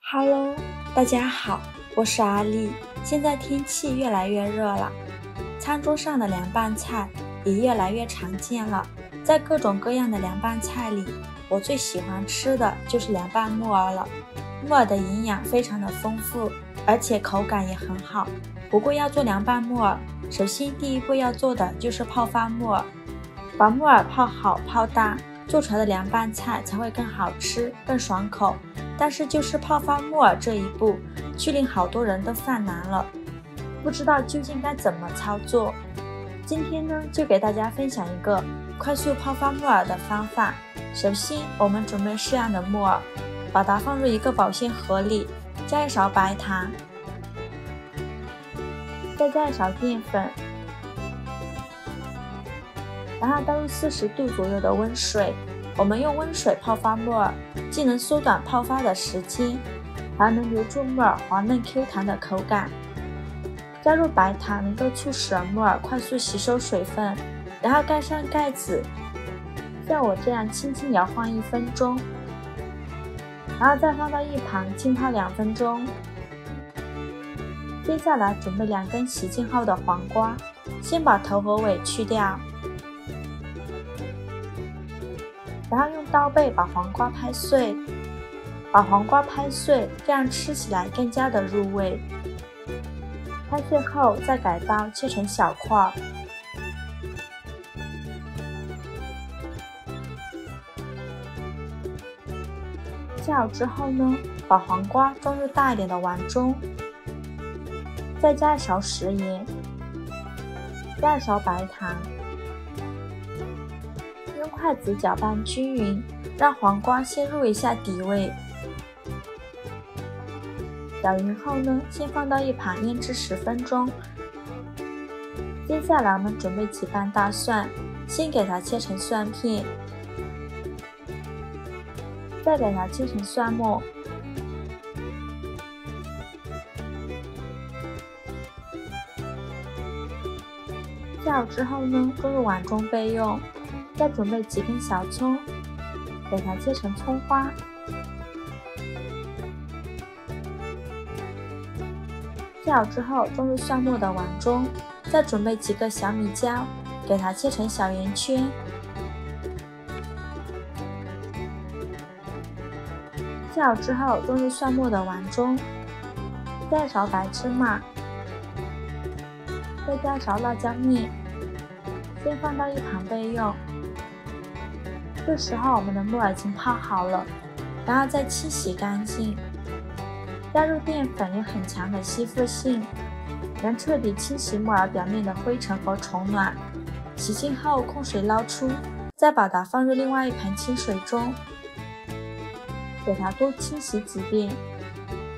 Hello，大家好，我是阿丽。现在天气越来越热了，餐桌上的凉拌菜也越来越常见了。在各种各样的凉拌菜里，我最喜欢吃的就是凉拌木耳了。木耳的营养非常的丰富，而且口感也很好。不过要做凉拌木耳，首先第一步要做的就是泡发木耳。把木耳泡好泡大，做出来的凉拌菜才会更好吃更爽口。但是就是泡发木耳这一步，却令好多人都犯难了，不知道究竟该怎么操作。今天呢，就给大家分享一个快速泡发木耳的方法。首先我们准备适量的木耳，把它放入一个保鲜盒里，加一勺白糖，再加一勺淀粉，然后倒入40度左右的温水。我们用温水泡发木耳，既能缩短泡发的时间，还能留住木耳滑嫩 Q 弹的口感。加入白糖能够促使木耳快速吸收水分，然后盖上盖子，像我这样轻轻摇晃1分钟，然后再放到一旁浸泡2分钟。接下来准备2根洗净后的黄瓜，先把头和尾去掉，然后用刀背把黄瓜拍碎，这样吃起来更加的入味。拍碎后再改刀切成小块。切好之后呢，把黄瓜装入大一点的碗中，再加一勺食盐，加一勺白糖。用筷子搅拌均匀，让黄瓜先入一下底味。搅匀后呢，先放到一旁腌制10分钟。接下来我们准备几瓣大蒜，先给它切成蒜片，再给它切成蒜末。切好之后呢，装入碗中备用。再准备几根小葱，给它切成葱花。切好之后装入蒜末的碗中，再准备几个小米椒，给它切成小圆圈。切好之后装入蒜末的碗中，加一勺白芝麻，再加一勺辣椒面，先放到一旁备用。这时候我们的木耳已经泡好了，然后再清洗干净。加入淀粉有很强的吸附性，能彻底清洗木耳表面的灰尘和虫卵。洗净后控水捞出，再把它放入另外一盆清水中，给它多清洗几遍，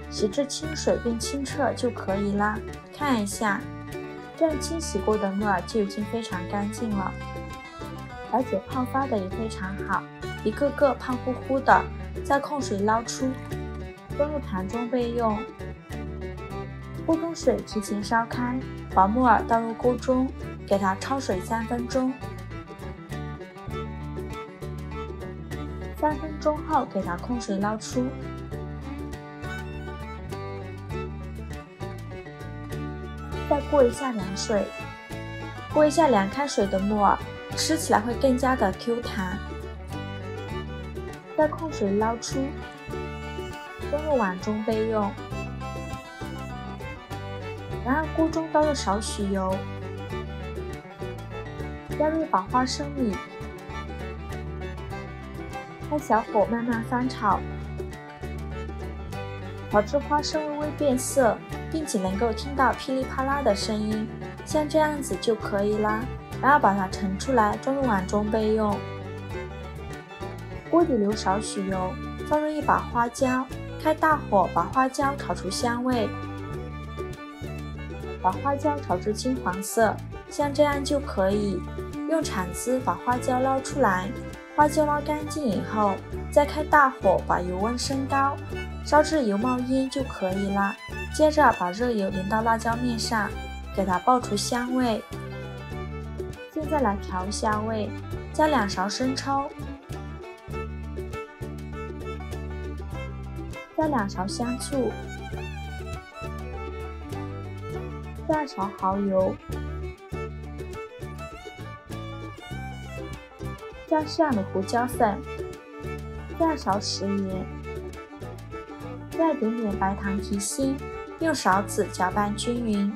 洗至清水并清澈就可以啦。看一下，这样清洗过的木耳就已经非常干净了，而且泡发的也非常好，一个个胖乎乎的。再控水捞出，装入盘中备用。锅中水提前烧开，把木耳倒入锅中，给它焯水3分钟。3分钟后给它控水捞出，再过一下凉水，过一下凉开水的木耳，吃起来会更加的 Q 弹。再控水捞出，装入碗中备用。然后锅中倒入少许油，加入一把花生米，开小火慢慢翻炒，炒至花生微微变色，并且能够听到噼里啪啦的声音，像这样子就可以啦。然后把它盛出来，装入碗中备用。锅底留少许油，放入一把花椒，开大火把花椒炒出香味，把花椒炒至金黄色，像这样就可以。用铲子把花椒捞出来，花椒捞干净以后，再开大火把油温升高，烧至油冒烟就可以啦。接着把热油淋到辣椒面上，给它爆出香味。现在来调一下味，加2勺生抽，加2勺香醋，加2勺蚝油，加适量的胡椒粉，加2勺食盐，加一点点白糖提鲜，用勺子搅拌均匀，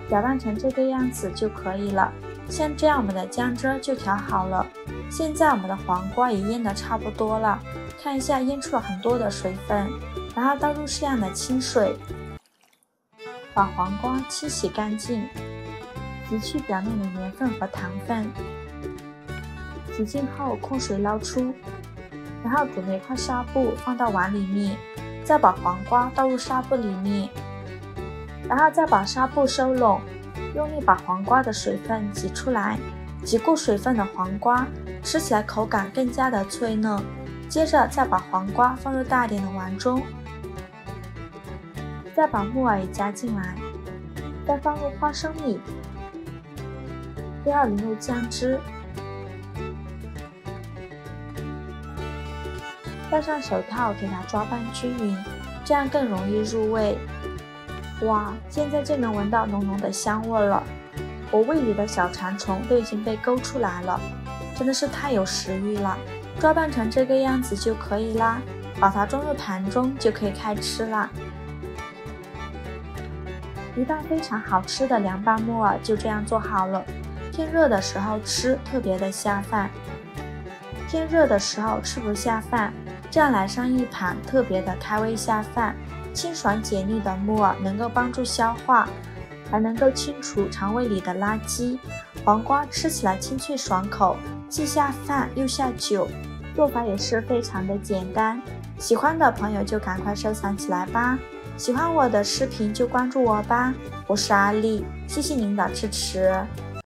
搅拌成这个样子就可以了。像这样我们的姜汁就调好了。现在我们的黄瓜也腌得差不多了，看一下腌出了很多的水分，然后倒入适量的清水，把黄瓜清洗干净，洗去表面的盐分和糖分。洗净后控水捞出，然后准备一块纱布放到碗里面，再把黄瓜倒入纱布里面，然后再把纱布收拢，用力把黄瓜的水分挤出来。挤过水分的黄瓜吃起来口感更加的脆嫩。接着再把黄瓜放入大一点的碗中，再把木耳也加进来，再放入花生米，最后淋入酱汁，戴上手套给它抓拌均匀，这样更容易入味。哇，现在就能闻到浓浓的香味了，我胃里的小馋虫都已经被勾出来了，真的是太有食欲了。抓拌成这个样子就可以啦，把它装入盘中就可以开吃啦。一道非常好吃的凉拌木耳就这样做好了。天热的时候吃特别的下饭，天热的时候吃不下饭，这样来上一盘特别的开胃下饭。清爽解腻的木耳能够帮助消化，还能够清除肠胃里的垃圾。黄瓜吃起来清脆爽口，既下饭又下酒，做法也是非常的简单。喜欢的朋友就赶快收藏起来吧，喜欢我的视频就关注我吧，我是阿丽，谢谢您的支持。